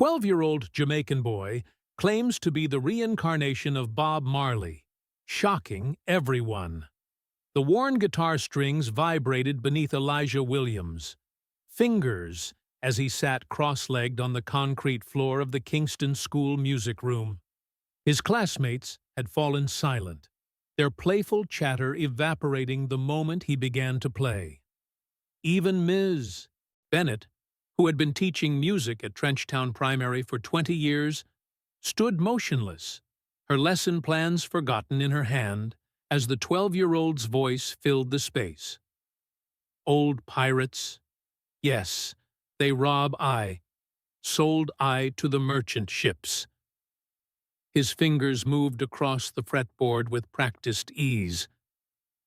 12-year-old Jamaican boy claims to be the reincarnation of Bob Marley, shocking everyone. The worn guitar strings vibrated beneath Elijah Williams' fingers as he sat cross-legged on the concrete floor of the Kingston school music room. His classmates had fallen silent, their playful chatter evaporating the moment he began to play. Even Ms. Bennett, who had been teaching music at Trenchtown Primary for 20 years, stood motionless, her lesson plans forgotten in her hand as the 12-year-old's voice filled the space. Old pirates, yes, they rob I, sold I to the merchant ships. His fingers moved across the fretboard with practiced ease,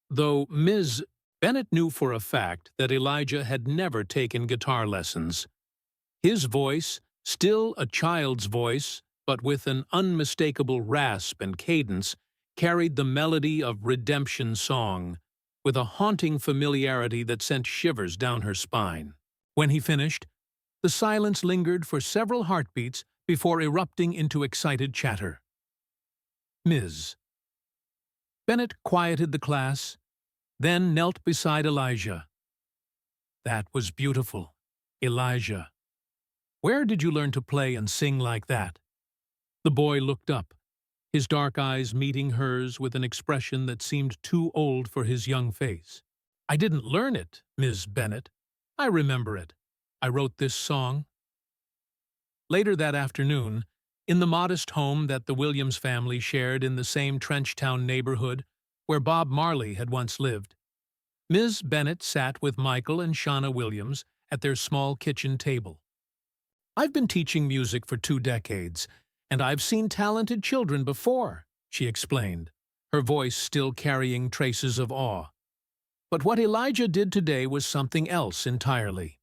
though Ms. Bennett knew for a fact that Elijah had never taken guitar lessons. His voice, still a child's voice, but with an unmistakable rasp and cadence, carried the melody of redemption song, with a haunting familiarity that sent shivers down her spine. When he finished, the silence lingered for several heartbeats before erupting into excited chatter. Ms. Bennett quieted the class, then knelt beside Elijah. "That was beautiful, Elijah. Where did you learn to play and sing like that?" The boy looked up, his dark eyes meeting hers with an expression that seemed too old for his young face. "I didn't learn it, Ms. Bennett. I remember it. I wrote this song." Later that afternoon, in the modest home that the Williams family shared in the same Trenchtown neighborhood where Bob Marley had once lived, Ms. Bennett sat with Michael and Shauna Williams at their small kitchen table. "I've been teaching music for 2 decades, and I've seen talented children before," she explained, her voice still carrying traces of awe. "But what Elijah did today was something else entirely.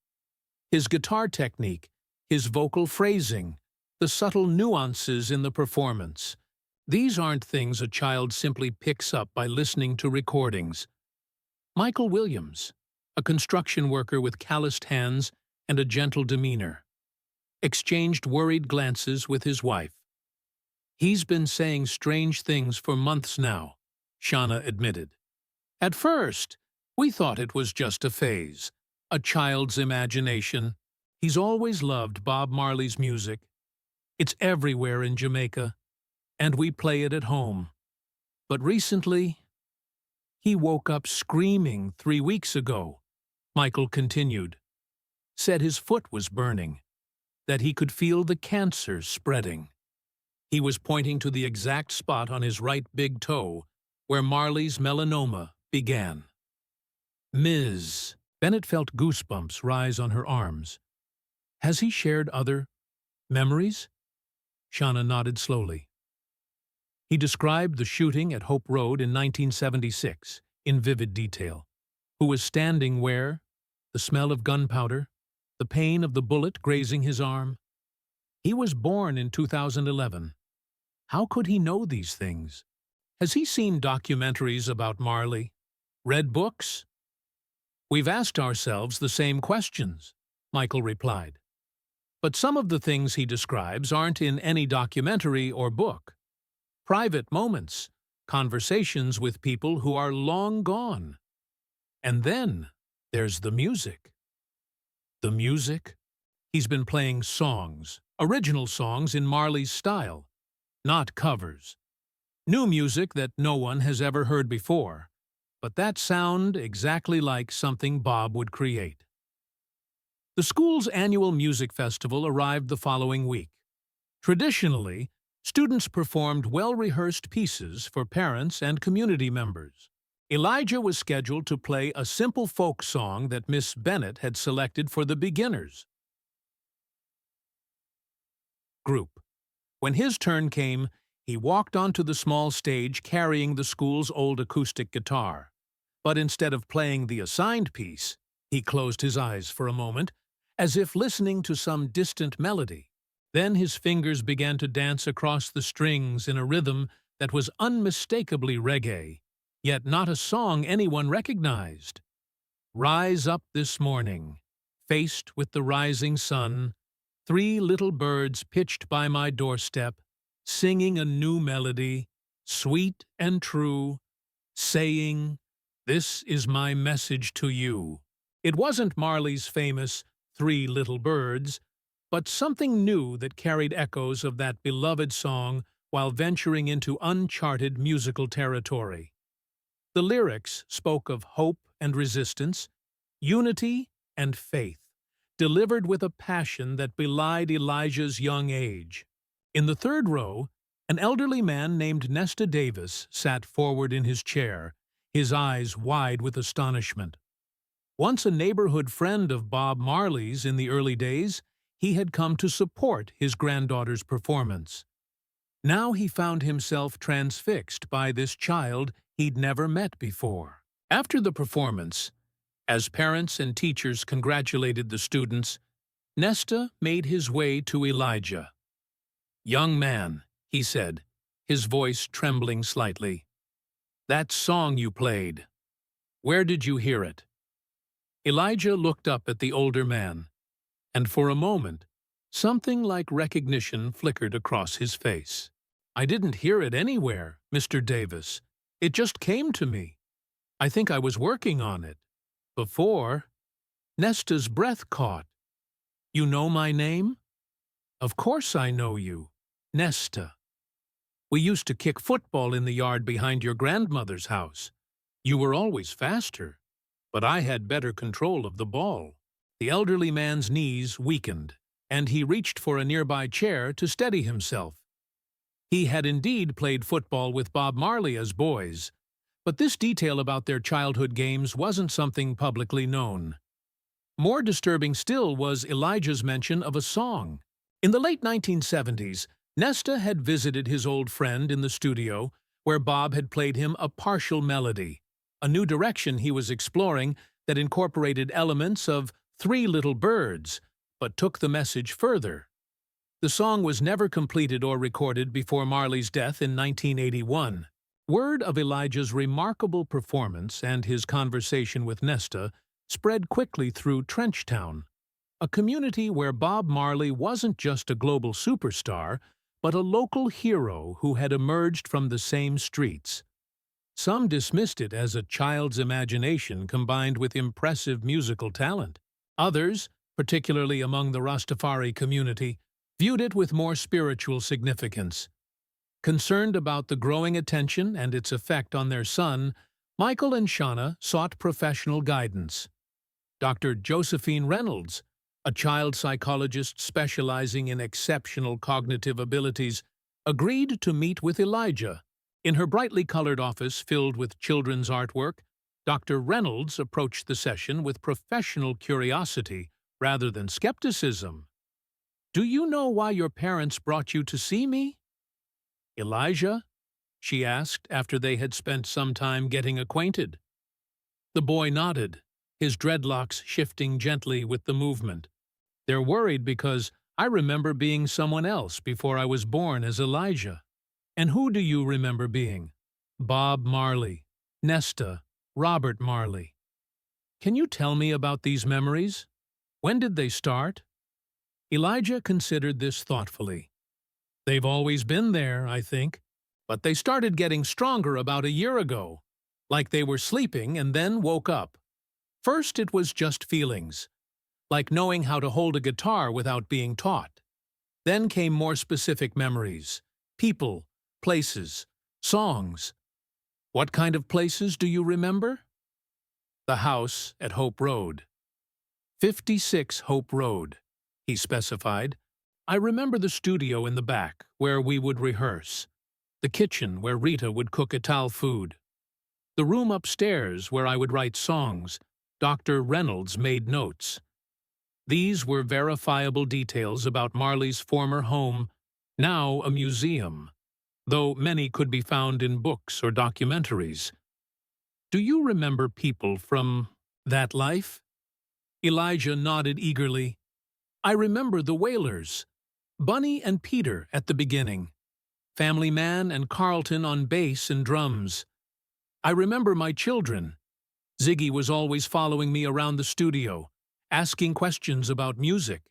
His guitar technique, his vocal phrasing, the subtle nuances in the performance. These aren't things a child simply picks up by listening to recordings." Michael Williams, a construction worker with calloused hands and a gentle demeanor, exchanged worried glances with his wife. "He's been saying strange things for months now," Shauna admitted. "At first, we thought it was just a phase, a child's imagination. He's always loved Bob Marley's music. It's everywhere in Jamaica, and we play it at home. But recently, he woke up screaming 3 weeks ago," Michael continued. "Said his foot was burning, that he could feel the cancer spreading." He was pointing to the exact spot on his right big toe where Marley's melanoma began. Ms. Bennett felt goosebumps rise on her arms. "Has he shared other memories?" Shauna nodded slowly. He described the shooting at Hope Road in 1976 in vivid detail. Who was standing where, the smell of gunpowder, the pain of the bullet grazing his arm. He was born in 2011. How could he know these things? Has he seen documentaries about Marley? Read books? "We've asked ourselves the same questions," Michael replied. "But some of the things he describes aren't in any documentary or book. Private moments, conversations with people who are long gone. And then there's the music." "The music?" "He's been playing songs, original songs in Marley's style, not covers. New music that no one has ever heard before, but that sound exactly like something Bob would create." The school's annual music festival arrived the following week. Traditionally, students performed well-rehearsed pieces for parents and community members. Elijah was scheduled to play a simple folk song that Miss Bennett had selected for the beginners group. When his turn came, he walked onto the small stage carrying the school's old acoustic guitar. But instead of playing the assigned piece, he closed his eyes for a moment, as if listening to some distant melody. Then his fingers began to dance across the strings in a rhythm that was unmistakably reggae, yet not a song anyone recognized. "Rise up this morning, faced with the rising sun, Three little birds pitched by my doorstep, singing a new melody, sweet and true, saying, "This is my message to you." It wasn't Marley's famous Three Little Birds, but something new that carried echoes of that beloved song while venturing into uncharted musical territory. The lyrics spoke of hope and resistance, unity and faith, delivered with a passion that belied Elijah's young age. In the third row, an elderly man named Nesta Davis sat forward in his chair, his eyes wide with astonishment. Once a neighborhood friend of Bob Marley's in the early days, he had come to support his granddaughter's performance. Now he found himself transfixed by this child he'd never met before. After the performance, as parents and teachers congratulated the students, Nesta made his way to Elijah. "Young man," he said, his voice trembling slightly, "that song you played, where did you hear it?" Elijah looked up at the older man, and for a moment, something like recognition flickered across his face. "I didn't hear it anywhere, Mr. Davis. It just came to me. I think I was working on it. Before..." Nesta's breath caught. "You know my name?" "Of course I know you. Nesta. We used to kick football in the yard behind your grandmother's house. You were always faster, but I had better control of the ball." The elderly man's knees weakened, and he reached for a nearby chair to steady himself. He had indeed played football with Bob Marley as boys, but this detail about their childhood games wasn't something publicly known. More disturbing still was Elijah's mention of a song. In the late 1970s, Nesta had visited his old friend in the studio, where Bob had played him a partial melody, a new direction he was exploring that incorporated elements of Three Little Birds, but took the message further. The song was never completed or recorded before Marley's death in 1981. Word of Elijah's remarkable performance and his conversation with Nesta spread quickly through Trenchtown, a community where Bob Marley wasn't just a global superstar, but a local hero who had emerged from the same streets. Some dismissed it as a child's imagination combined with impressive musical talent. Others, particularly among the Rastafari community, viewed it with more spiritual significance. Concerned about the growing attention and its effect on their son, Michael and Shauna sought professional guidance. Dr. Josephine Reynolds, a child psychologist specializing in exceptional cognitive abilities, agreed to meet with Elijah. In her brightly colored office filled with children's artwork, Dr. Reynolds approached the session with professional curiosity rather than skepticism. "Do you know why your parents brought you to see me?" "Elijah?" she asked after they had spent some time getting acquainted. The boy nodded, his dreadlocks shifting gently with the movement. "They're worried because I remember being someone else before I was born as Elijah." "And who do you remember being?" "Bob Marley, Nesta, Robert Marley." "Can you tell me about these memories? When did they start?" Elijah considered this thoughtfully. "They've always been there, I think, but they started getting stronger about a year ago, like they were sleeping and then woke up. First it was just feelings, like knowing how to hold a guitar without being taught. Then came more specific memories, people, places, songs." "What kind of places do you remember?" "The house at Hope Road." 56 Hope Road, he specified. "I remember the studio in the back, where we would rehearse. The kitchen, where Rita would cook Ital food. The room upstairs, where I would write songs. Dr. Reynolds made notes." These were verifiable details about Marley's former home, now a museum, though many could be found in books or documentaries. "Do you remember people from that life?" Elijah nodded eagerly. "I remember the Wailers, Bunny and Peter at the beginning, Family Man and Carlton on bass and drums. I remember my children. Ziggy was always following me around the studio, asking questions about music.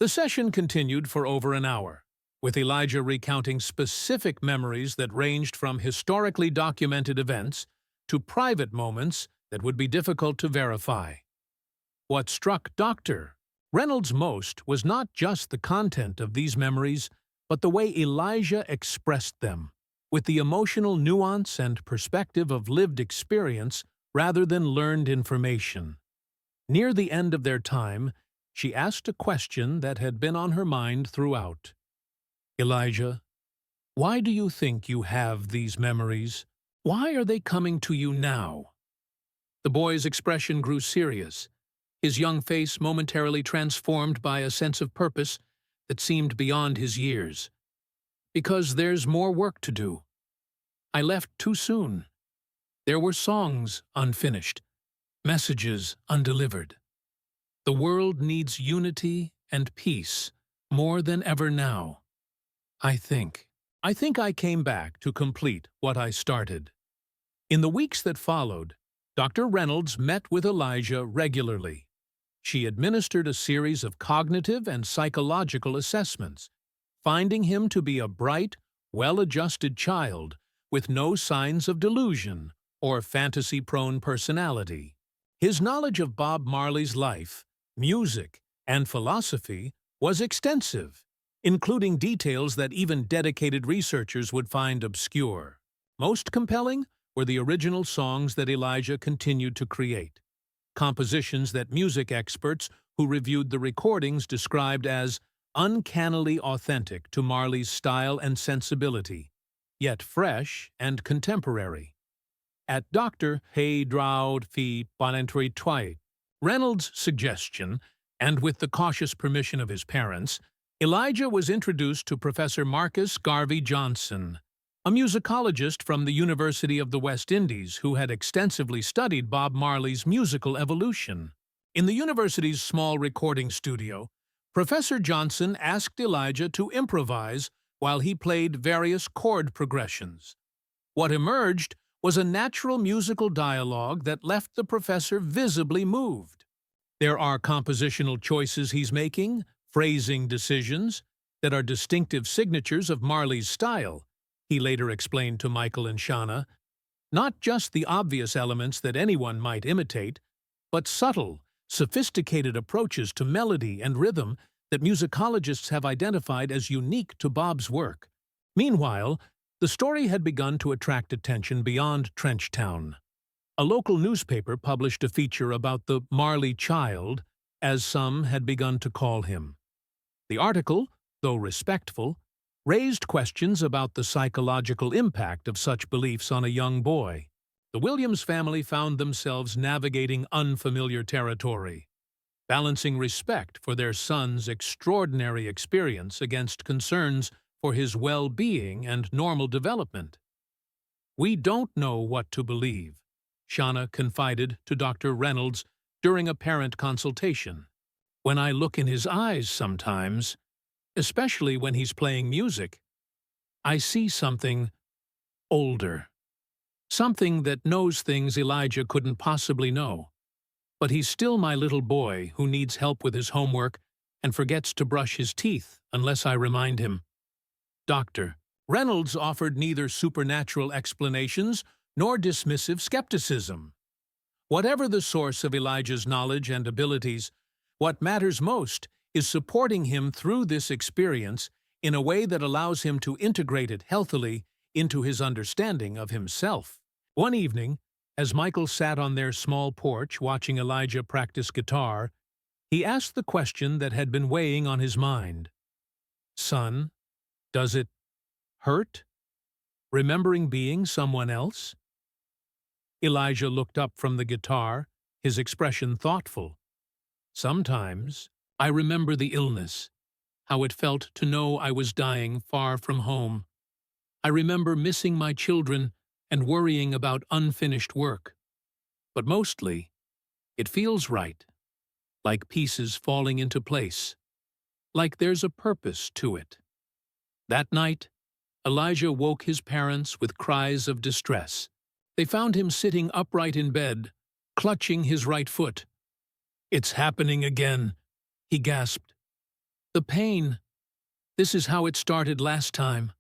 The session continued for over an hour, with Elijah recounting specific memories that ranged from historically documented events to private moments that would be difficult to verify. What struck Dr. Reynolds most was not just the content of these memories, but the way Elijah expressed them, with the emotional nuance and perspective of lived experience rather than learned information. Near the end of their time, she asked a question that had been on her mind throughout. "Elijah, why do you think you have these memories? Why are they coming to you now?" The boy's expression grew serious, his young face momentarily transformed by a sense of purpose that seemed beyond his years. "Because there's more work to do. I left too soon. There were songs unfinished, messages undelivered. The world needs unity and peace more than ever now. I think I came back to complete what I started." In the weeks that followed, Dr. Reynolds met with Elijah regularly. She administered a series of cognitive and psychological assessments, finding him to be a bright, well-adjusted child with no signs of delusion or fantasy-prone personality. His knowledge of Bob Marley's life, music, and philosophy was extensive, including details that even dedicated researchers would find obscure. Most compelling were the original songs that Elijah continued to create, compositions that music experts who reviewed the recordings described as uncannily authentic to Marley's style and sensibility, yet fresh and contemporary. At Dr. Haydraud Fi Bonentry Twite, Reynolds' suggestion, and with the cautious permission of his parents, Elijah was introduced to Professor Marcus Garvey Johnson, a musicologist from the University of the West Indies who had extensively studied Bob Marley's musical evolution. In the university's small recording studio, Professor Johnson asked Elijah to improvise while he played various chord progressions. What emerged was a natural musical dialogue that left the professor visibly moved. There are compositional choices he's making, phrasing decisions, that are distinctive signatures of Marley's style, he later explained to Michael and Shauna. Not just the obvious elements that anyone might imitate, but subtle, sophisticated approaches to melody and rhythm that musicologists have identified as unique to Bob's work. Meanwhile, the story had begun to attract attention beyond Trenchtown. A local newspaper published a feature about the Marley Child, as some had begun to call him. The article, though respectful, raised questions about the psychological impact of such beliefs on a young boy. The Williams family found themselves navigating unfamiliar territory, balancing respect for their son's extraordinary experience against concerns for his well-being and normal development. "We don't know what to believe," Shauna confided to Dr. Reynolds during a parent consultation. "When I look in his eyes sometimes, especially when he's playing music, I see something older. Something that knows things Elijah couldn't possibly know. But he's still my little boy who needs help with his homework and forgets to brush his teeth unless I remind him." Dr. Reynolds offered neither supernatural explanations nor dismissive skepticism. Whatever the source of Elijah's knowledge and abilities, what matters most is supporting him through this experience in a way that allows him to integrate it healthily into his understanding of himself. One evening, as Michael sat on their small porch watching Elijah practice guitar, he asked the question that had been weighing on his mind. "Son, does it hurt? Remembering being someone else?" Elijah looked up from the guitar, his expression thoughtful. "Sometimes I remember the illness, how it felt to know I was dying far from home. I remember missing my children and worrying about unfinished work. But mostly, it feels right, like pieces falling into place, like there's a purpose to it." That night, Elijah woke his parents with cries of distress. They found him sitting upright in bed, clutching his right foot. "It's happening again," he gasped. The pain. This is how it started last time.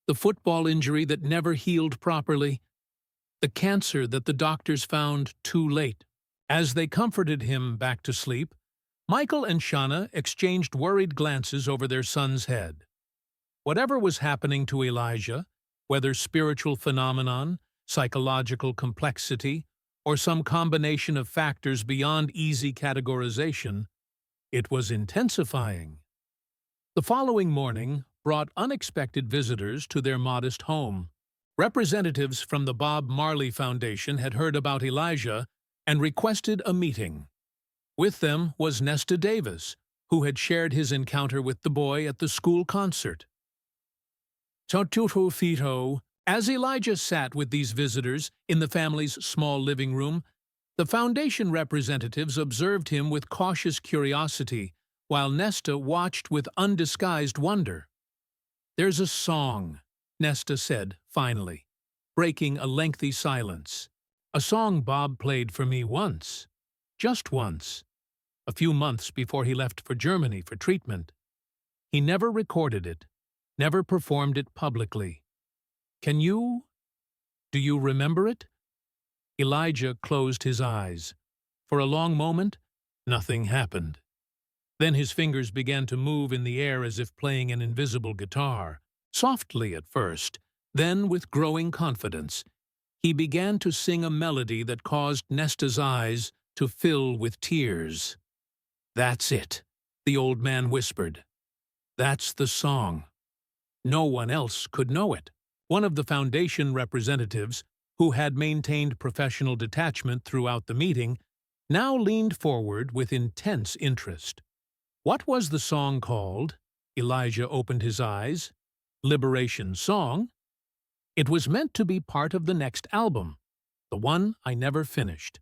The football injury that never healed properly. The cancer that the doctors found too late. As they comforted him back to sleep, Michael and Shauna exchanged worried glances over their son's head. Whatever was happening to Elijah, whether spiritual phenomenon, psychological complexity, or some combination of factors beyond easy categorization, it was intensifying. The following morning brought unexpected visitors to their modest home. Representatives from the Bob Marley Foundation had heard about Elijah and requested a meeting. With them was Nesta Davis, who had shared his encounter with the boy at the school concert. Fito. As Elijah sat with these visitors in the family's small living room, the foundation representatives observed him with cautious curiosity, while Nesta watched with undisguised wonder. "There's a song," Nesta said, finally, breaking a lengthy silence. "A song Bob played for me once. Just once. A few months before he left for Germany for treatment. He never recorded it, never performed it publicly. Do you remember it?" Elijah closed his eyes. For a long moment, nothing happened. Then his fingers began to move in the air as if playing an invisible guitar, softly at first, then with growing confidence. He began to sing a melody that caused Nesta's eyes to fill with tears. "That's it," the old man whispered. "That's the song." No one else could know it. One of the foundation representatives, who had maintained professional detachment throughout the meeting, now leaned forward with intense interest. "What was the song called?" Elijah opened his eyes. "Liberation Song? It was meant to be part of the next album, the one I never finished."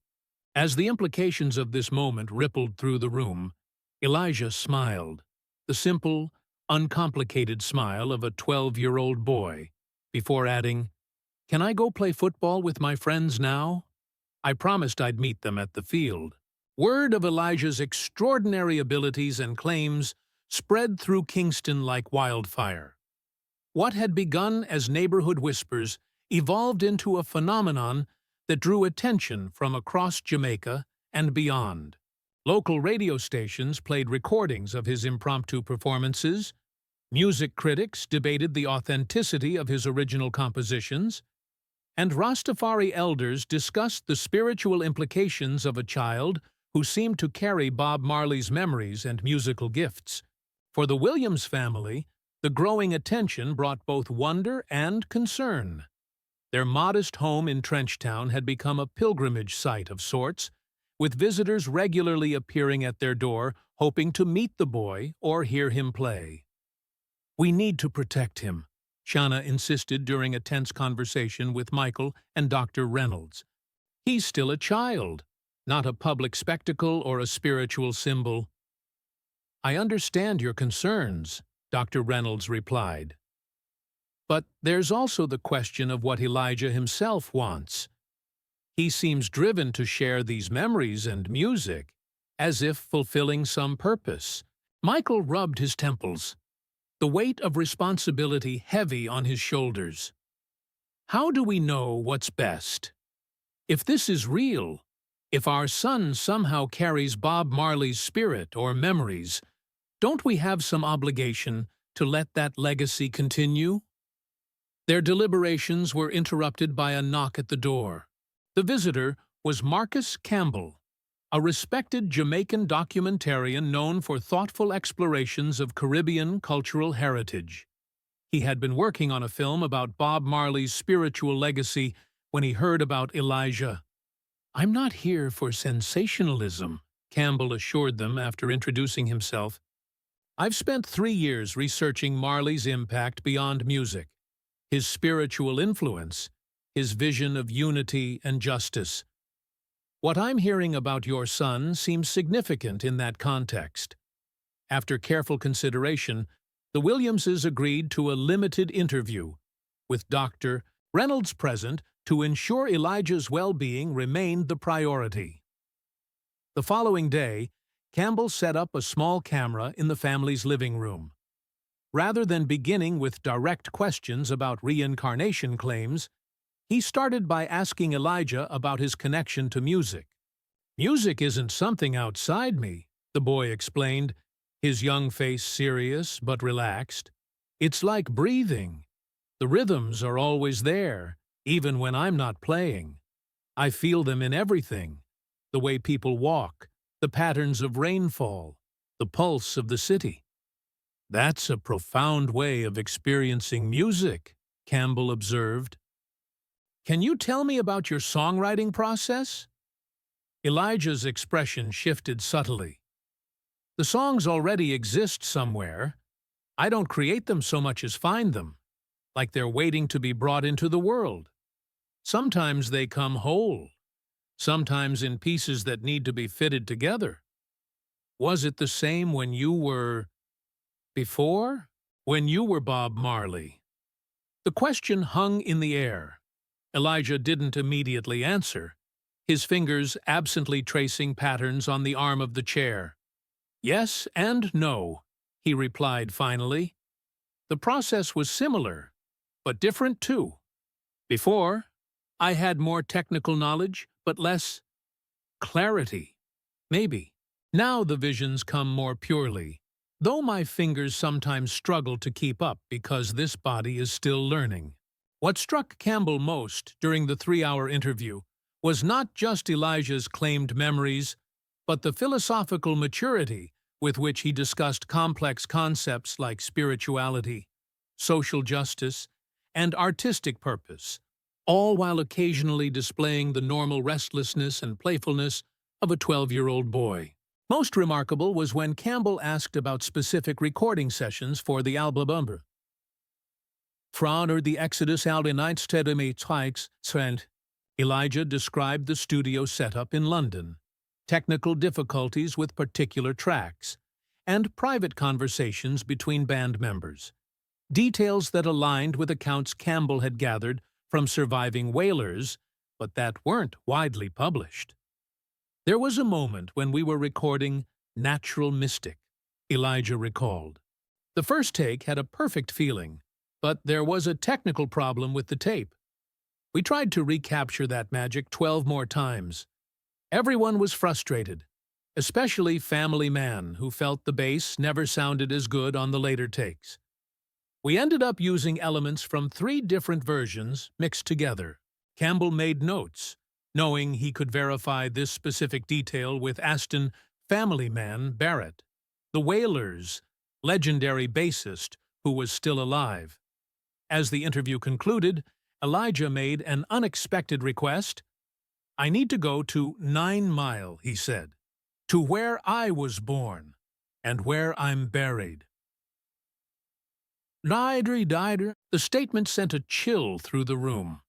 As the implications of this moment rippled through the room, Elijah smiled, the simple, uncomplicated smile of a 12-year-old boy, before adding, "Can I go play football with my friends now? I promised I'd meet them at the field." Word of Elijah's extraordinary abilities and claims spread through Kingston like wildfire. What had begun as neighborhood whispers evolved into a phenomenon that drew attention from across Jamaica and beyond. Local radio stations played recordings of his impromptu performances. Music critics debated the authenticity of his original compositions, and Rastafari elders discussed the spiritual implications of a child who seemed to carry Bob Marley's memories and musical gifts. For the Williams family, the growing attention brought both wonder and concern. Their modest home in Trenchtown had become a pilgrimage site of sorts, with visitors regularly appearing at their door hoping to meet the boy or hear him play. "We need to protect him," Shauna insisted during a tense conversation with Michael and Dr. Reynolds. "He's still a child, not a public spectacle or a spiritual symbol." "I understand your concerns," Dr. Reynolds replied. "But there's also the question of what Elijah himself wants. He seems driven to share these memories and music, as if fulfilling some purpose." Michael rubbed his temples, the weight of responsibility heavy on his shoulders. "How do we know what's best? If this is real, if our son somehow carries Bob Marley's spirit or memories, don't we have some obligation to let that legacy continue?" Their deliberations were interrupted by a knock at the door. The visitor was Marcus Campbell, a respected Jamaican documentarian known for thoughtful explorations of Caribbean cultural heritage. He had been working on a film about Bob Marley's spiritual legacy when he heard about Elijah. "I'm not here for sensationalism," Campbell assured them after introducing himself. "I've spent 3 years researching Marley's impact beyond music, his spiritual influence, his vision of unity and justice. What I'm hearing about your son seems significant in that context." After careful consideration, the Williamses agreed to a limited interview, with Dr. Reynolds present to ensure Elijah's well-being remained the priority. The following day, Campbell set up a small camera in the family's living room. Rather than beginning with direct questions about reincarnation claims, he started by asking Elijah about his connection to music. "Music isn't something outside me," the boy explained, his young face serious but relaxed. "It's like breathing. The rhythms are always there, even when I'm not playing. I feel them in everything: the way people walk, the patterns of rainfall, the pulse of the city." "That's a profound way of experiencing music," Campbell observed. "Can you tell me about your songwriting process?" Elijah's expression shifted subtly. "The songs already exist somewhere. I don't create them so much as find them, like they're waiting to be brought into the world. Sometimes they come whole, sometimes in pieces that need to be fitted together. Was it the same when you were before? When you were Bob Marley?" The question hung in the air. Elijah didn't immediately answer, his fingers absently tracing patterns on the arm of the chair. "Yes and no," he replied finally. "The process was similar, but different too. Before, I had more technical knowledge, but less clarity. Maybe. Now the visions come more purely, though my fingers sometimes struggle to keep up because this body is still learning." What struck Campbell most during the 3-hour interview was not just Elijah's claimed memories, but the philosophical maturity with which he discussed complex concepts like spirituality, social justice, and artistic purpose, all while occasionally displaying the normal restlessness and playfulness of a 12-year-old boy. Most remarkable was when Campbell asked about specific recording sessions for the album. "Franer the Exodus out in Trent." Elijah described the studio setup in London, technical difficulties with particular tracks, and private conversations between band members. Details that aligned with accounts Campbell had gathered from surviving whalers, but that weren't widely published. "There was a moment when we were recording Natural Mystic," Elijah recalled. "The first take had a perfect feeling, but there was a technical problem with the tape. We tried to recapture that magic 12 more times. Everyone was frustrated, especially Family Man, who felt the bass never sounded as good on the later takes. We ended up using elements from 3 different versions mixed together." Campbell made notes, knowing he could verify this specific detail with Aston "Family Man" Barrett, the Wailers' legendary bassist who was still alive. As the interview concluded, Elijah made an unexpected request. "I need to go to 9 Mile," he said, "to where I was born and where I'm buried." The statement sent a chill through the room.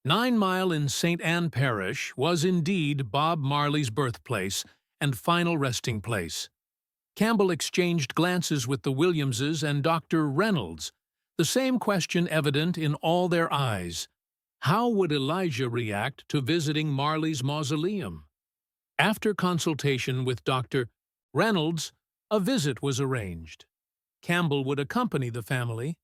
9 Mile in St. Anne Parish was indeed Bob Marley's birthplace and final resting place. Campbell exchanged glances with the Williamses and Dr. Reynolds, the same question evident in all their eyes. How would Elijah react to visiting Marley's mausoleum? After consultation with Dr. Reynolds, a visit was arranged. Campbell would accompany the family,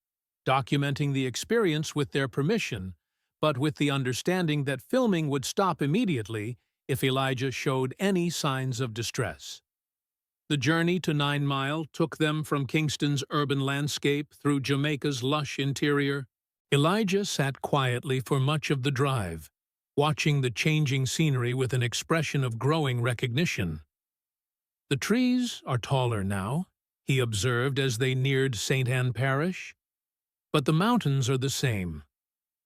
documenting the experience with their permission, but with the understanding that filming would stop immediately if Elijah showed any signs of distress. The journey to 9 Mile took them from Kingston's urban landscape through Jamaica's lush interior. Elijah sat quietly for much of the drive, watching the changing scenery with an expression of growing recognition. "The trees are taller now," he observed as they neared St. Anne Parish. "But the mountains are the same.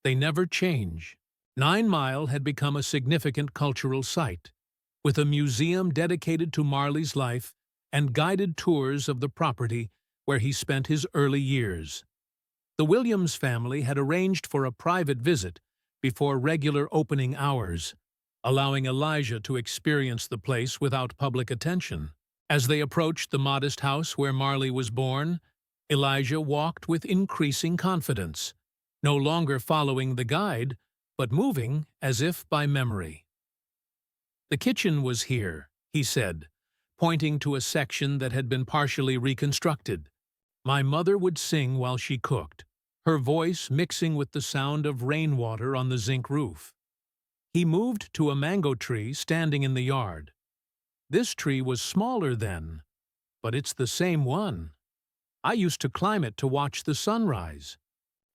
They never change." 9 Mile had become a significant cultural site, with a museum dedicated to Marley's life and guided tours of the property where he spent his early years. The Williams family had arranged for a private visit before regular opening hours, allowing Elijah to experience the place without public attention. As they approached the modest house where Marley was born, Elijah walked with increasing confidence, no longer following the guide, but moving as if by memory. "The kitchen was here," he said, pointing to a section that had been partially reconstructed. My mother would sing while she cooked, her voice mixing with the sound of rainwater on the zinc roof. He moved to a mango tree standing in the yard. This tree was smaller then, but it's the same one. I used to climb it to watch the sunrise.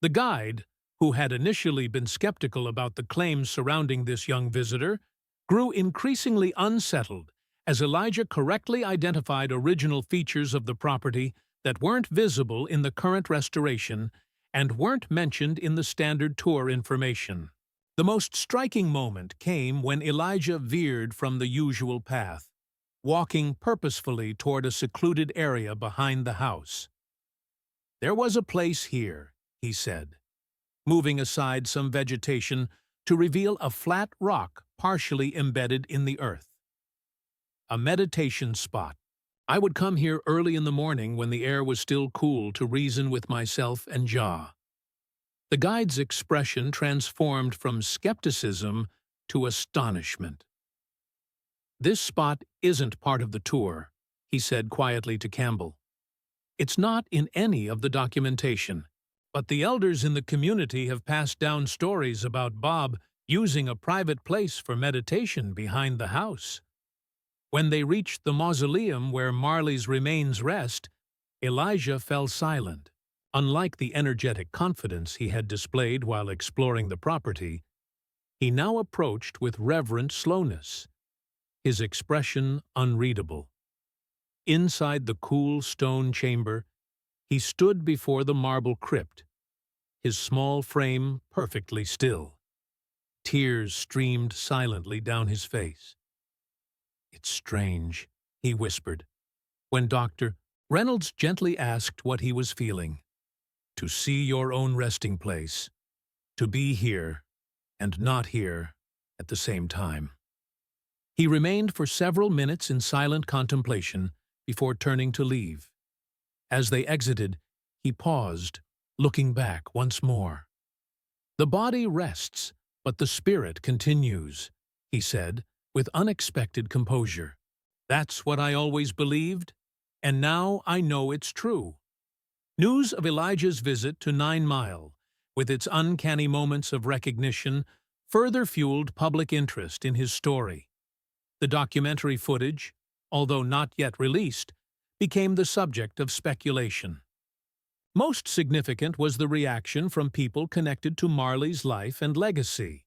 The guide, who had initially been skeptical about the claims surrounding this young visitor, grew increasingly unsettled as Elijah correctly identified original features of the property that weren't visible in the current restoration and weren't mentioned in the standard tour information. The most striking moment came when Elijah veered from the usual path, walking purposefully toward a secluded area behind the house. "There was a place here," he said, moving aside some vegetation to reveal a flat rock partially embedded in the earth. "A meditation spot. I would come here early in the morning when the air was still cool to reason with myself and Jah." The guide's expression transformed from skepticism to astonishment. "This spot isn't part of the tour," he said quietly to Campbell. "It's not in any of the documentation, but the elders in the community have passed down stories about Bob using a private place for meditation behind the house." When they reached the mausoleum where Marley's remains rest, Elijah fell silent. Unlike the energetic confidence he had displayed while exploring the property, he now approached with reverent slowness, his expression unreadable. Inside the cool stone chamber, he stood before the marble crypt, his small frame perfectly still. Tears streamed silently down his face. "It's strange," he whispered, when Dr. Reynolds gently asked what he was feeling. "To see your own resting place, to be here and not here at the same time." He remained for several minutes in silent contemplation before turning to leave. As they exited, he paused, looking back once more. "The body rests, but the spirit continues," he said, with unexpected composure. "That's what I always believed, and now I know it's true." News of Elijah's visit to 9 Mile, with its uncanny moments of recognition, further fueled public interest in his story. The documentary footage, although not yet released, became the subject of speculation. Most significant was the reaction from people connected to Marley's life and legacy.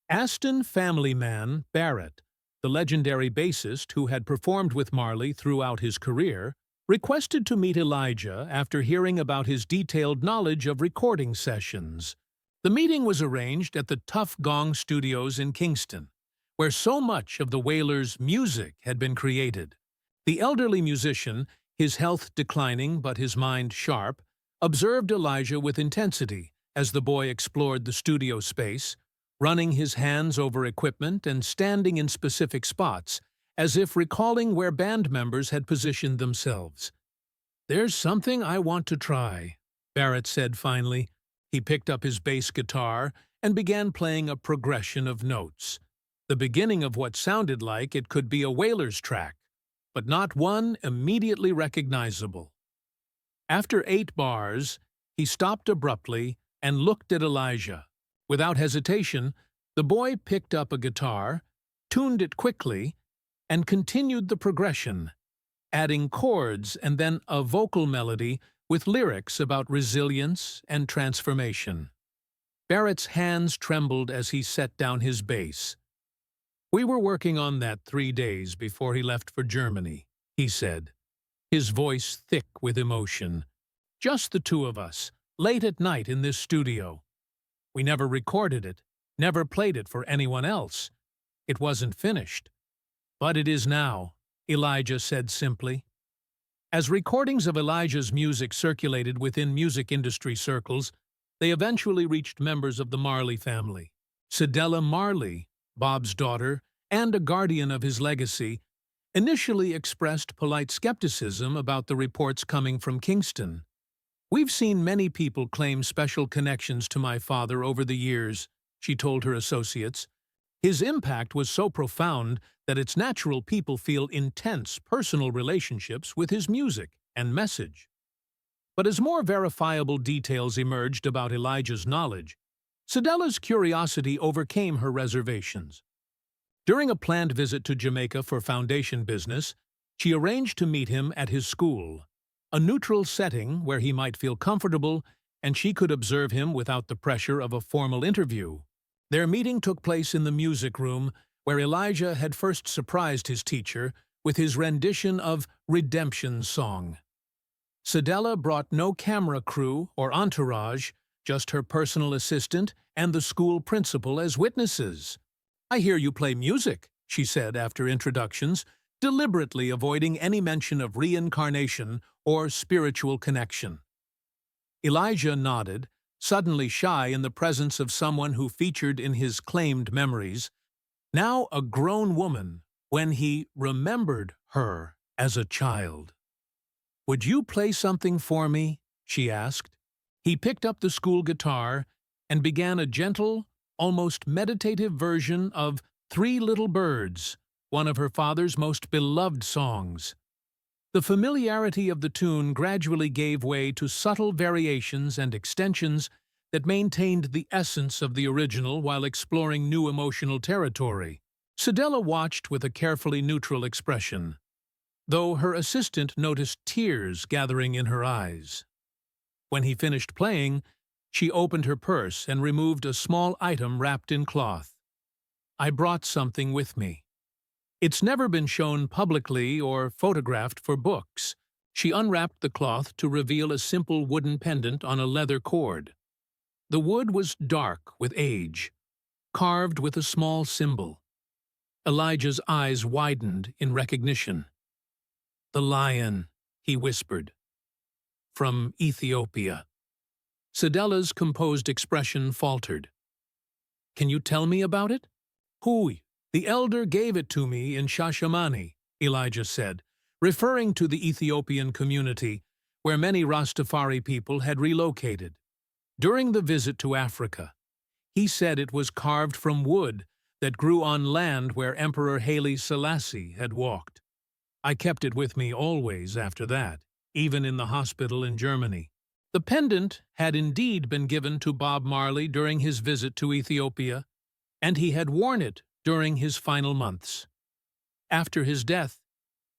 Aston family man Barrett, the legendary bassist who had performed with Marley throughout his career, requested to meet Elijah after hearing about his detailed knowledge of recording sessions. The meeting was arranged at the Tough Gong Studios in Kingston, where so much of the Wailers' music had been created. The elderly musician, his health declining but his mind sharp, observed Elijah with intensity as the boy explored the studio space, running his hands over equipment and standing in specific spots, as if recalling where band members had positioned themselves. "There's something I want to try," Barrett said finally. He picked up his bass guitar and began playing a progression of notes, the beginning of what sounded like it could be a Wailers track, but not one immediately recognizable. After 8 bars, he stopped abruptly and looked at Elijah. Without hesitation, the boy picked up a guitar, tuned it quickly, and continued the progression, adding chords and then a vocal melody with lyrics about resilience and transformation. Barrett's hands trembled as he set down his bass. "We were working on that 3 days before he left for Germany," he said, his voice thick with emotion. "Just the two of us, late at night in this studio. We never recorded it, never played it for anyone else. It wasn't finished. But it is now," Elijah said simply. As recordings of Elijah's music circulated within music industry circles, they eventually reached members of the Marley family. Cedella Marley, Bob's daughter, and a guardian of his legacy, initially expressed polite skepticism about the reports coming from Kingston. "We've seen many people claim special connections to my father over the years," she told her associates. "His impact was so profound that it's natural people feel intense personal relationships with his music and message. But as more verifiable details emerged about Elijah's knowledge, Sedella's curiosity overcame her reservations. During a planned visit to Jamaica for foundation business, she arranged to meet him at his school, a neutral setting where he might feel comfortable and she could observe him without the pressure of a formal interview. Their meeting took place in the music room, where Elijah had first surprised his teacher with his rendition of Redemption Song. Sedella brought no camera crew or entourage, just her personal assistant and the school principal as witnesses. "I hear you play music," she said after introductions, deliberately avoiding any mention of reincarnation or spiritual connection. Elijah nodded, suddenly shy in the presence of someone who featured in his claimed memories, now a grown woman, when he remembered her as a child. "Would you play something for me?" she asked. He picked up the school guitar and began a gentle, almost meditative version of Three Little Birds, one of her father's most beloved songs. The familiarity of the tune gradually gave way to subtle variations and extensions that maintained the essence of the original while exploring new emotional territory. Sedella watched with a carefully neutral expression, though her assistant noticed tears gathering in her eyes. When he finished playing, she opened her purse and removed a small item wrapped in cloth. "I brought something with me. It's never been shown publicly or photographed for books." She unwrapped the cloth to reveal a simple wooden pendant on a leather cord. The wood was dark with age, carved with a small symbol. Elijah's eyes widened in recognition. "The lion," he whispered. "From Ethiopia." Sedella's composed expression faltered. "Can you tell me about it?" "Hui, the elder gave it to me in Shashamani," Elijah said, referring to the Ethiopian community, where many Rastafari people had relocated. During the visit to Africa, he said it was carved from wood that grew on land where Emperor Haile Selassie had walked. I kept it with me always after that, even in the hospital in Germany. The pendant had indeed been given to Bob Marley during his visit to Ethiopia, and he had worn it during his final months. After his death,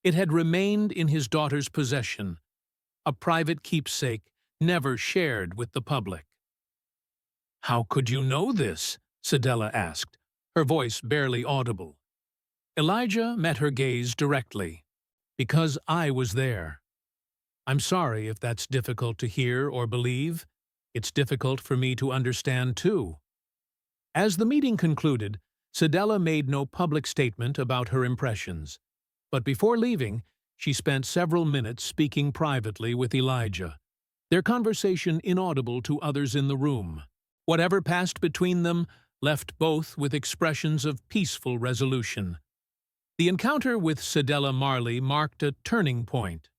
it had remained in his daughter's possession, a private keepsake never shared with the public. "How could you know this?" Sedella asked, her voice barely audible. Elijah met her gaze directly. "Because I was there. I'm sorry if that's difficult to hear or believe. It's difficult for me to understand, too." As the meeting concluded, Sedella made no public statement about her impressions. But before leaving, she spent several minutes speaking privately with Elijah, their conversation inaudible to others in the room. Whatever passed between them left both with expressions of peaceful resolution. The encounter with Sedella Marley marked a turning point.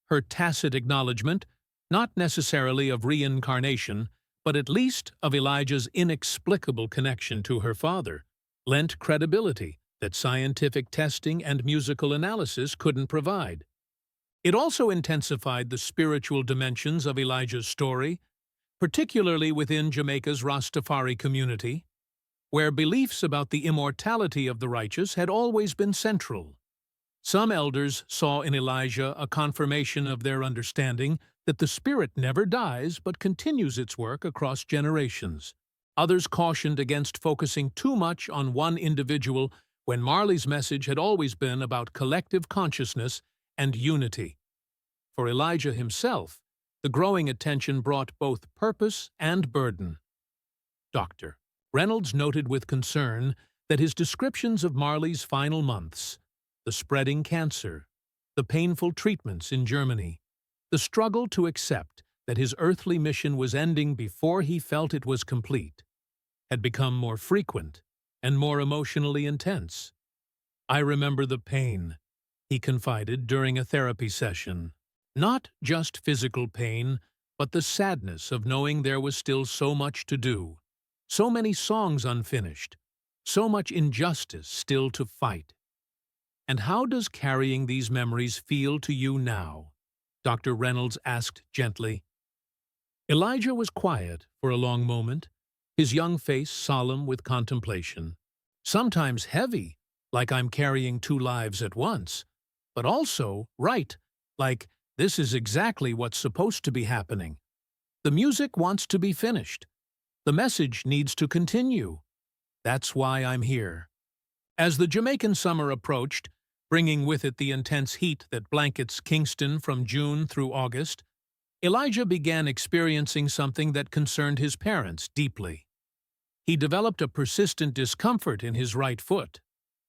Her tacit acknowledgement, not necessarily of reincarnation, but at least of Elijah's inexplicable connection to her father, lent credibility that scientific testing and musical analysis couldn't provide. It also intensified the spiritual dimensions of Elijah's story, particularly within Jamaica's Rastafari community, where beliefs about the immortality of the righteous had always been central. Some elders saw in Elijah a confirmation of their understanding that the spirit never dies but continues its work across generations. Others cautioned against focusing too much on one individual when Marley's message had always been about collective consciousness and unity. For Elijah himself, the growing attention brought both purpose and burden. Dr. Reynolds noted with concern that his descriptions of Marley's final months, the spreading cancer, the painful treatments in Germany, the struggle to accept that his earthly mission was ending before he felt it was complete, had become more frequent and more emotionally intense. "I remember the pain," he confided during a therapy session. "Not just physical pain, but the sadness of knowing there was still so much to do, so many songs unfinished, so much injustice still to fight." And how does carrying these memories feel to you now? Dr. Reynolds asked gently. Elijah was quiet for a long moment, his young face solemn with contemplation. Sometimes heavy, like I'm carrying two lives at once, but also right, like this is exactly what's supposed to be happening. The music wants to be finished. The message needs to continue. That's why I'm here. As the Jamaican summer approached, bringing with it the intense heat that blankets Kingston from June through August, Elijah began experiencing something that concerned his parents deeply. He developed a persistent discomfort in his right foot,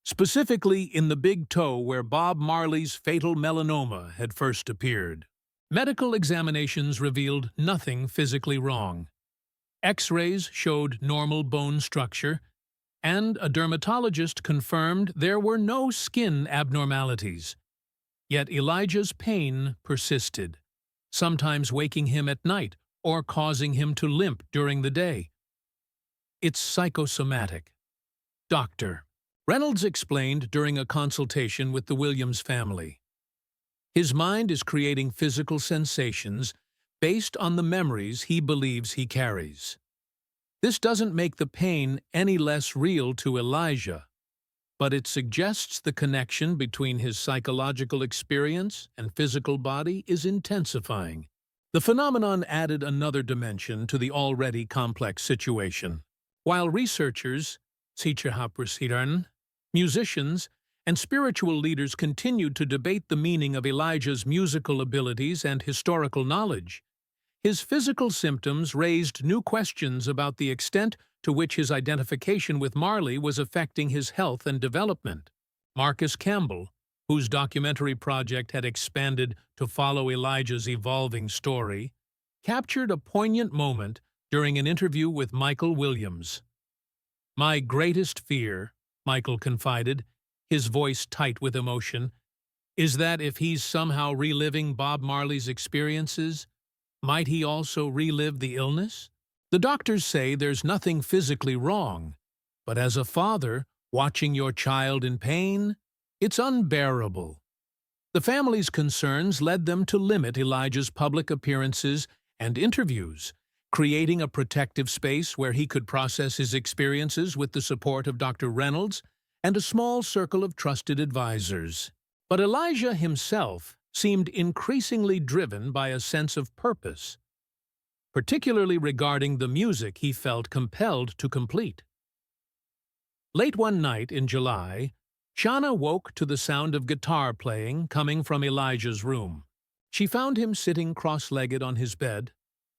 specifically in the big toe where Bob Marley's fatal melanoma had first appeared. Medical examinations revealed nothing physically wrong. X-rays showed normal bone structure, and a dermatologist confirmed there were no skin abnormalities. Yet Elijah's pain persisted, sometimes waking him at night or causing him to limp during the day. It's psychosomatic. Doctor Reynolds explained during a consultation with the Williams family. His mind is creating physical sensations based on the memories he believes he carries. This doesn't make the pain any less real to Elijah, but it suggests the connection between his psychological experience and physical body is intensifying. The phenomenon added another dimension to the already complex situation. While researchers, musicians, and spiritual leaders continued to debate the meaning of Elijah's musical abilities and historical knowledge, his physical symptoms raised new questions about the extent to which his identification with Marley was affecting his health and development. Marcus Campbell, whose documentary project had expanded to follow Elijah's evolving story, captured a poignant moment during an interview with Michael Williams. "My greatest fear," Michael confided, his voice tight with emotion, "is that if he's somehow reliving Bob Marley's experiences, might he also relive the illness? The doctors say there's nothing physically wrong, but as a father, watching your child in pain, it's unbearable." The family's concerns led them to limit Elijah's public appearances and interviews, creating a protective space where he could process his experiences with the support of Dr. Reynolds and a small circle of trusted advisors. But Elijah himself seemed increasingly driven by a sense of purpose, particularly regarding the music he felt compelled to complete. Late one night in July, Shauna woke to the sound of guitar playing coming from Elijah's room. She found him sitting cross-legged on his bed,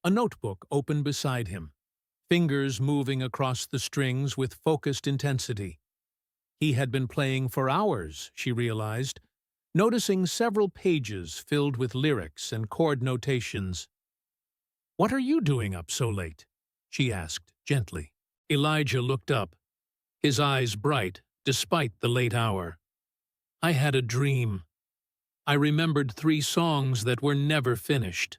a notebook open beside him, fingers moving across the strings with focused intensity. He had been playing for hours, she realized, noticing several pages filled with lyrics and chord notations. "What are you doing up so late?" she asked gently. Elijah looked up, his eyes bright despite the late hour. "I had a dream. I remembered 3 songs that were never finished.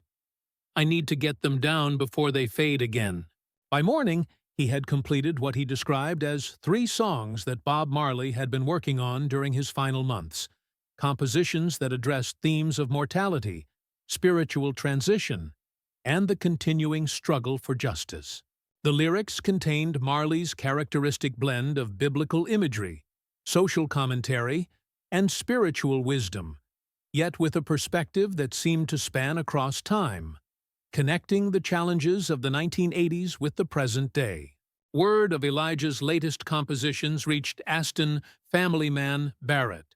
I need to get them down before they fade again." By morning, he had completed what he described as 3 songs that Bob Marley had been working on during his final months, compositions that addressed themes of mortality, spiritual transition, and the continuing struggle for justice. The lyrics contained Marley's characteristic blend of biblical imagery, social commentary, and spiritual wisdom, yet with a perspective that seemed to span across time, connecting the challenges of the 1980s with the present day. Word of Elijah's latest compositions reached Aston family man Barrett,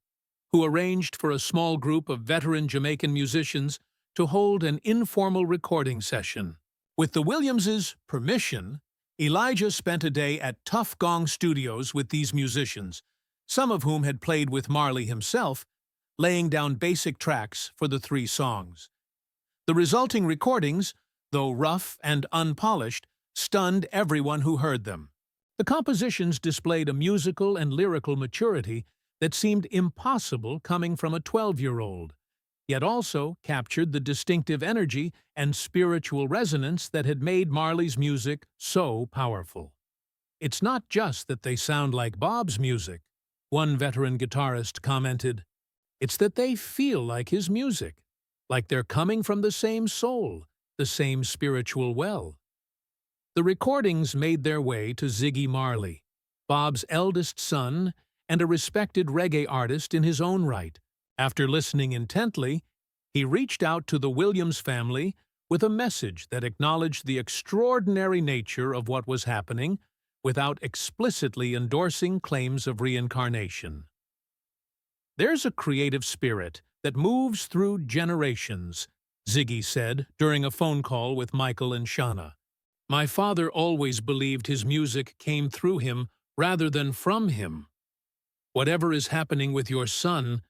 who arranged for a small group of veteran Jamaican musicians to hold an informal recording session. With the Williamses' permission, Elijah spent a day at Tough Gong Studios with these musicians, some of whom had played with Marley himself, laying down basic tracks for the 3 songs. The resulting recordings, though rough and unpolished, stunned everyone who heard them. The compositions displayed a musical and lyrical maturity that seemed impossible coming from a 12-year-old, yet also captured the distinctive energy and spiritual resonance that had made Marley's music so powerful. It's not just that they sound like Bob's music, One veteran guitarist commented, "It's that they feel like his music, like they're coming from the same soul, the same spiritual well." The recordings made their way to Ziggy Marley, Bob's eldest son and a respected reggae artist in his own right. After listening intently, he reached out to the Williams family with a message that acknowledged the extraordinary nature of what was happening without explicitly endorsing claims of reincarnation. "There's a creative spirit that moves through generations," Ziggy said during a phone call with Michael and Shauna. "My father always believed his music came through him rather than from him. Whatever is happening with your son,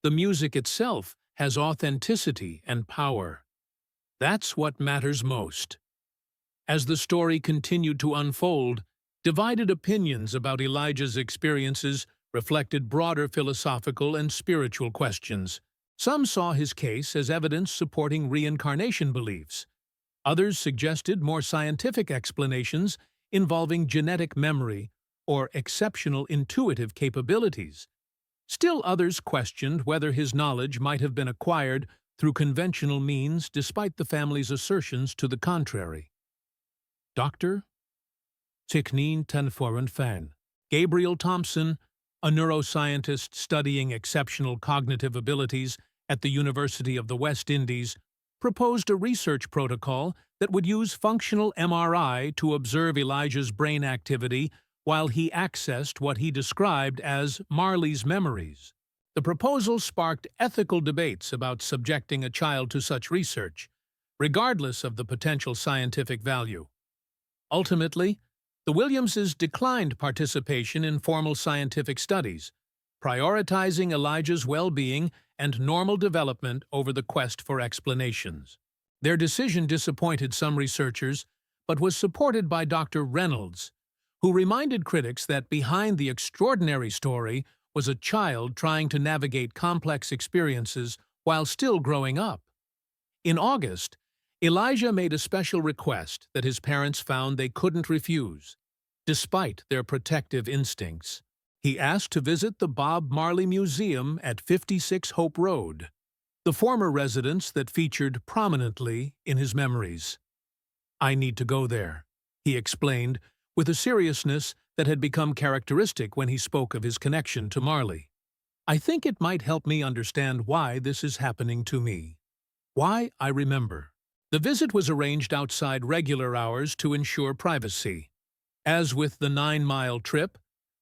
the music itself has authenticity and power. That's what matters most." As the story continued to unfold, divided opinions about Elijah's experiences reflected broader philosophical and spiritual questions. Some saw his case as evidence supporting reincarnation beliefs. Others suggested more scientific explanations involving genetic memory or exceptional intuitive capabilities. Still others questioned whether his knowledge might have been acquired through conventional means despite the family's assertions to the contrary. Dr. Tikneen Tenforan Fan, Gabriel Thompson, a neuroscientist studying exceptional cognitive abilities at the University of the West Indies, proposed a research protocol that would use functional MRI to observe Elijah's brain activity while he accessed what he described as Marley's memories. The proposal sparked ethical debates about subjecting a child to such research, regardless of the potential scientific value. Ultimately, the Williamses declined participation in formal scientific studies, prioritizing Elijah's well-being and normal development over the quest for explanations. Their decision disappointed some researchers, but was supported by Dr. Reynolds, who reminded critics that behind the extraordinary story was a child trying to navigate complex experiences while still growing up. In August, Elijah made a special request that his parents found they couldn't refuse, despite their protective instincts. He asked to visit the Bob Marley Museum at 56 Hope Road, the former residence that featured prominently in his memories. "I need to go there," he explained, with a seriousness that had become characteristic when he spoke of his connection to Marley. "I think it might help me understand why this is happening to me. Why I remember." The visit was arranged outside regular hours to ensure privacy. As with the 9-mile trip,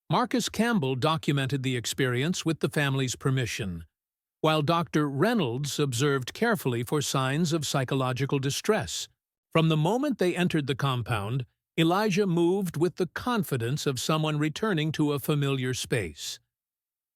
Marcus Campbell documented the experience with the family's permission, while Dr. Reynolds observed carefully for signs of psychological distress. From the moment they entered the compound, Elijah moved with the confidence of someone returning to a familiar space.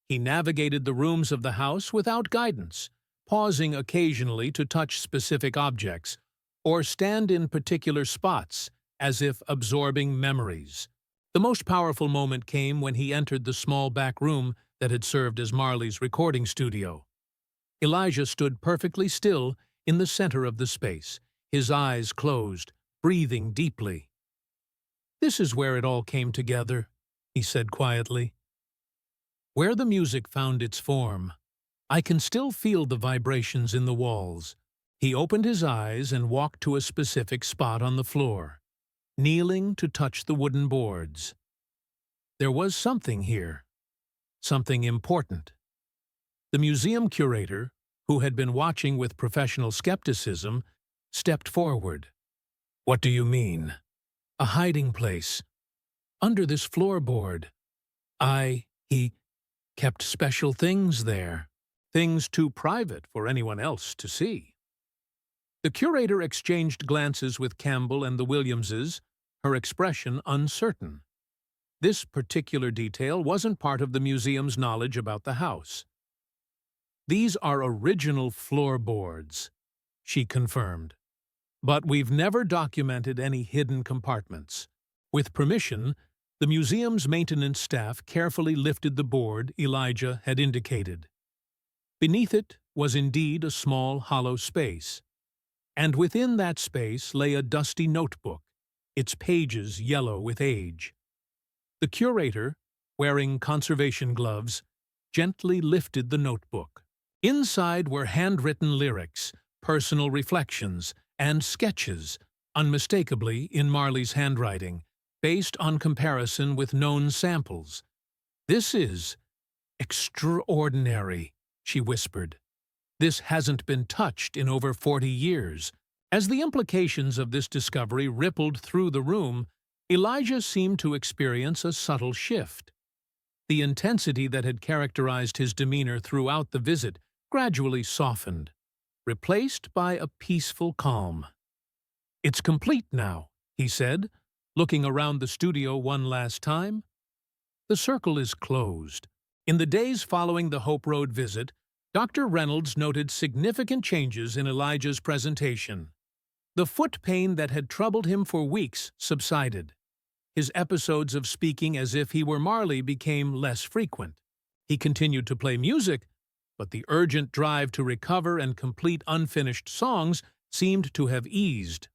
He navigated the rooms of the house without guidance, pausing occasionally to touch specific objects or stand in particular spots, as if absorbing memories. The most powerful moment came when he entered the small back room that had served as Marley's recording studio. Elijah stood perfectly still in the center of the space, his eyes closed, breathing deeply. "This is where it all came together," he said quietly. "Where the music found its form. I can still feel the vibrations in the walls." He opened his eyes and walked to a specific spot on the floor, kneeling to touch the wooden boards. There was something here, something important. The museum curator, who had been watching with professional skepticism, stepped forward. "What do you mean?" "A hiding place. Under this floorboard. He kept special things there. Things too private for anyone else to see." The curator exchanged glances with Campbell and the Williamses, her expression uncertain. This particular detail wasn't part of the museum's knowledge about the house. "These are original floorboards," she confirmed. "But we've never documented any hidden compartments." With permission, the museum's maintenance staff carefully lifted the board Elijah had indicated. Beneath it was indeed a small, hollow space, and within that space lay a dusty notebook, its pages yellow with age. The curator, wearing conservation gloves, gently lifted the notebook. Inside were handwritten lyrics, personal reflections, and sketches, unmistakably in Marley's handwriting, based on comparison with known samples. "This is extraordinary," she whispered. "This hasn't been touched in over 40 years." As the implications of this discovery rippled through the room, Elijah seemed to experience a subtle shift. The intensity that had characterized his demeanor throughout the visit gradually softened, replaced by a peaceful calm. "It's complete now," he said, looking around the studio one last time. "The circle is closed." In the days following the Hope Road visit, Dr. Reynolds noted significant changes in Elijah's presentation. The foot pain that had troubled him for weeks subsided. His episodes of speaking as if he were Marley became less frequent. He continued to play music, but the urgent drive to recover and complete unfinished songs seemed to have eased.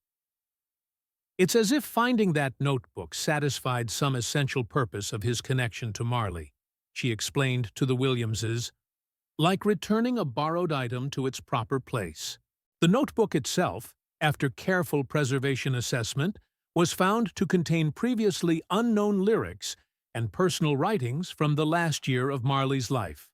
"It's as if finding that notebook satisfied some essential purpose of his connection to Marley," she explained to the Williamses, "like returning a borrowed item to its proper place." The notebook itself, after careful preservation assessment, was found to contain previously unknown lyrics and personal writings from the last year of Marley's life.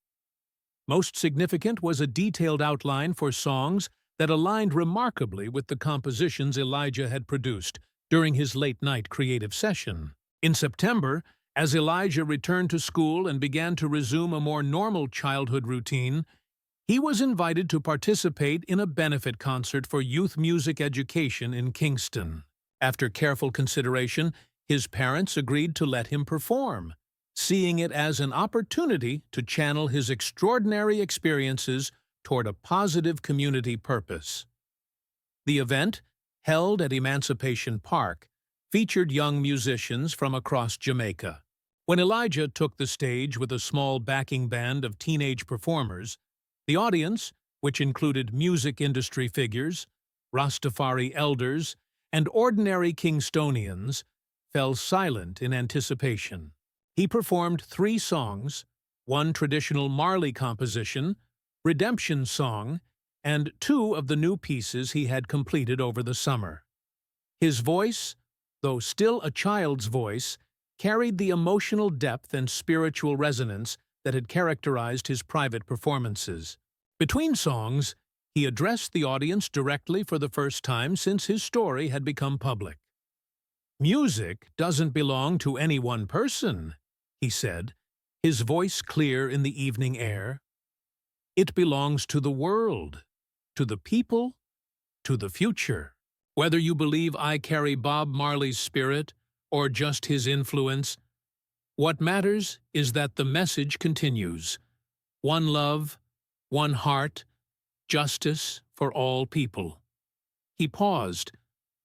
Most significant was a detailed outline for songs that aligned remarkably with the compositions Elijah had produced during his late-night creative session. In September, as Elijah returned to school and began to resume a more normal childhood routine, he was invited to participate in a benefit concert for youth music education in Kingston. After careful consideration, his parents agreed to let him perform, seeing it as an opportunity to channel his extraordinary experiences toward a positive community purpose. The event, held at Emancipation Park, featured young musicians from across Jamaica. When Elijah took the stage with a small backing band of teenage performers, the audience, which included music industry figures, Rastafari elders, and ordinary Kingstonians, fell silent in anticipation. He performed 3 songs, one traditional Marley composition, Redemption Song, and 2 of the new pieces he had completed over the summer. His voice, though still a child's voice, carried the emotional depth and spiritual resonance that had characterized his private performances. Between songs, he addressed the audience directly for the first time since his story had become public. "Music doesn't belong to any one person," he said, his voice clear in the evening air. "It belongs to the world, to the people, to the future. Whether you believe I carry Bob Marley's spirit or just his influence, what matters is that the message continues. One love, one heart, justice for all people." He paused,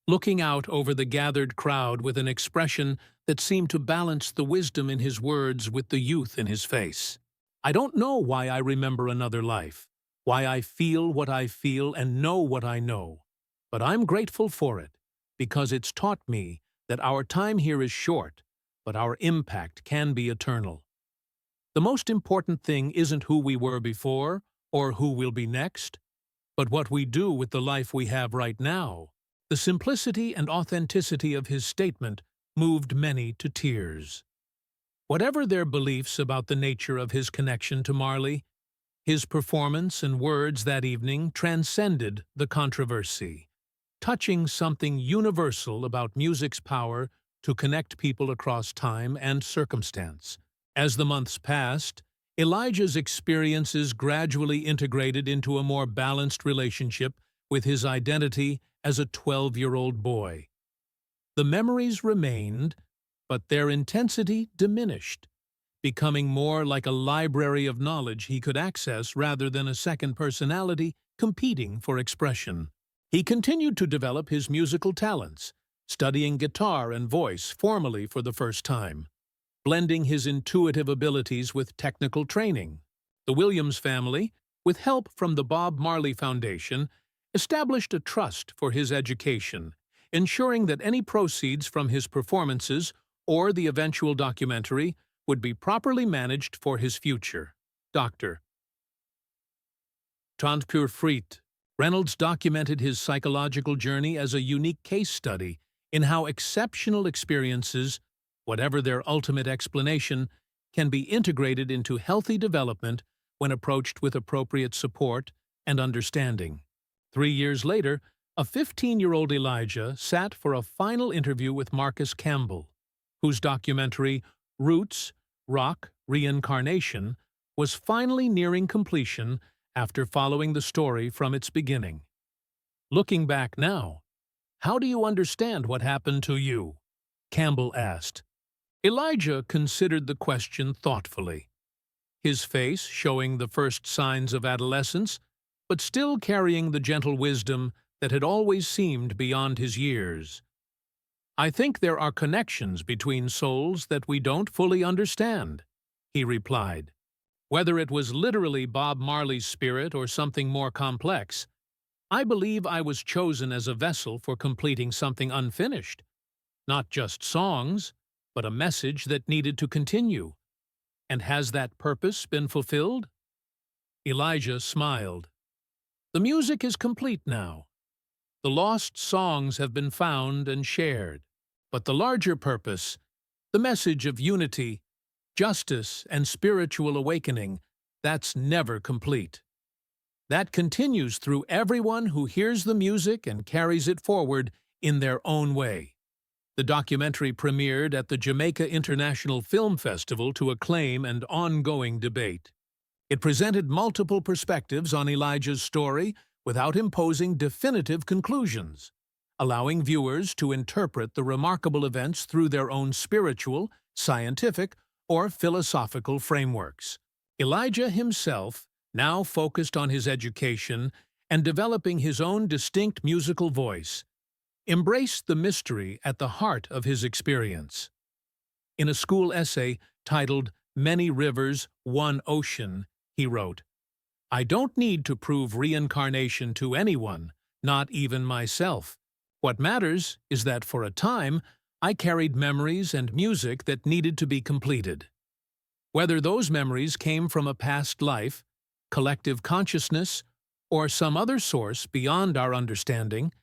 looking out over the gathered crowd with an expression that seemed to balance the wisdom in his words with the youth in his face. "I don't know why I remember another life, why I feel what I feel and know what I know, but I'm grateful for it, because it's taught me that our time here is short, but our impact can be eternal. The most important thing isn't who we were before or who we'll be next, but what we do with the life we have right now." The simplicity and authenticity of his statement moved many to tears. Whatever their beliefs about the nature of his connection to Marley, his performance and words that evening transcended the controversy, touching something universal about music's power to connect people across time and circumstance. As the months passed, Elijah's experiences gradually integrated into a more balanced relationship with his identity as a 12-year-old boy. The memories remained, but their intensity diminished, becoming more like a library of knowledge he could access rather than a second personality competing for expression. He continued to develop his musical talents, studying guitar and voice formally for the first time, blending his intuitive abilities with technical training. The Williams family, with help from the Bob Marley Foundation, established a trust for his education, ensuring that any proceeds from his performances or the eventual documentary would be properly managed for his future. Dr. Tant pur fruit. Reynolds documented his psychological journey as a unique case study in how exceptional experiences, whatever their ultimate explanation, can be integrated into healthy development when approached with appropriate support and understanding. 3 years later, a 15-year-old Elijah sat for a final interview with Marcus Campbell, whose documentary Roots, Rock, Reincarnation was finally nearing completion after following the story from its beginning. Looking back now, how do you understand what happened to you? Campbell asked. Elijah considered the question thoughtfully, his face showing the first signs of adolescence, but still carrying the gentle wisdom that had always seemed beyond his years. I think there are connections between souls that we don't fully understand, he replied. Whether it was literally Bob Marley's spirit or something more complex, I believe I was chosen as a vessel for completing something unfinished. Not just songs, but a message that needed to continue. And has that purpose been fulfilled? Elijah smiled. The music is complete now. The lost songs have been found and shared. But the larger purpose, the message of unity, justice, and spiritual awakening, that's never complete. That continues through everyone who hears the music and carries it forward in their own way. The documentary premiered at the Jamaica International Film Festival to acclaim and ongoing debate. It presented multiple perspectives on Elijah's story without imposing definitive conclusions, allowing viewers to interpret the remarkable events through their own spiritual, scientific, or philosophical frameworks. Elijah himself, now focused on his education and developing his own distinct musical voice, embraced the mystery at the heart of his experience. In a school essay titled Many Rivers, One Ocean, he wrote, I don't need to prove reincarnation to anyone, not even myself. What matters is that for a time, I carried memories and music that needed to be completed. Whether those memories came from a past life, collective consciousness, or some other source beyond our understanding,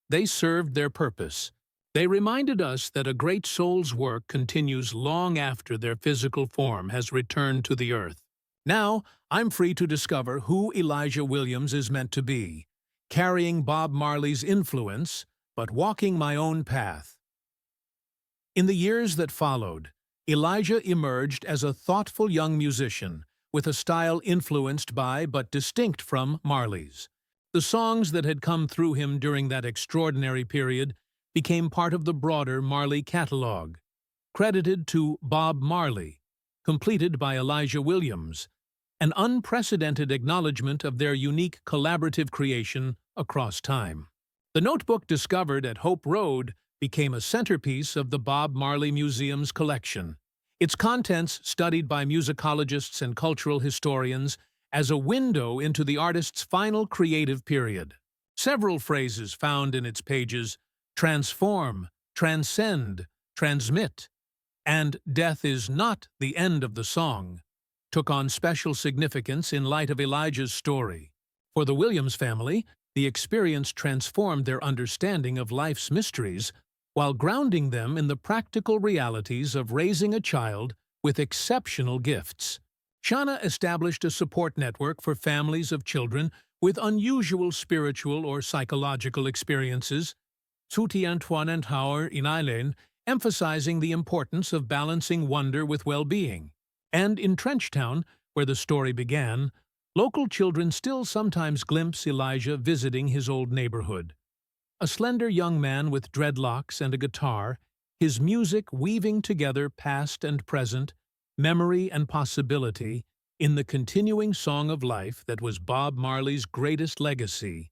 they served their purpose. They reminded us that a great soul's work continues long after their physical form has returned to the earth. Now, I'm free to discover who Elijah Williams is meant to be, carrying Bob Marley's influence, but walking my own path. In the years that followed, Elijah emerged as a thoughtful young musician, with a style influenced by but distinct from Marley's. The songs that had come through him during that extraordinary period became part of the broader Marley catalog, credited to Bob Marley, completed by Elijah Williams, an unprecedented acknowledgement of their unique collaborative creation across time. The notebook discovered at Hope Road became a centerpiece of the Bob Marley Museum's collection, its contents studied by musicologists and cultural historians as a window into the artist's final creative period. Several phrases found in its pages, transform, transcend, transmit, and death is not the end of the song, took on special significance in light of Elijah's story. For the Williams family, the experience transformed their understanding of life's mysteries while grounding them in the practical realities of raising a child with exceptional gifts. Shauna established a support network for families of children with unusual spiritual or psychological experiences, Soutien-Antoine and Hauer in Eileen, emphasizing the importance of balancing wonder with well-being. And in Trenchtown, where the story began, local children still sometimes glimpse Elijah visiting his old neighborhood. A slender young man with dreadlocks and a guitar, his music weaving together past and present, memory and possibility, in the continuing song of life that was Bob Marley's greatest legacy.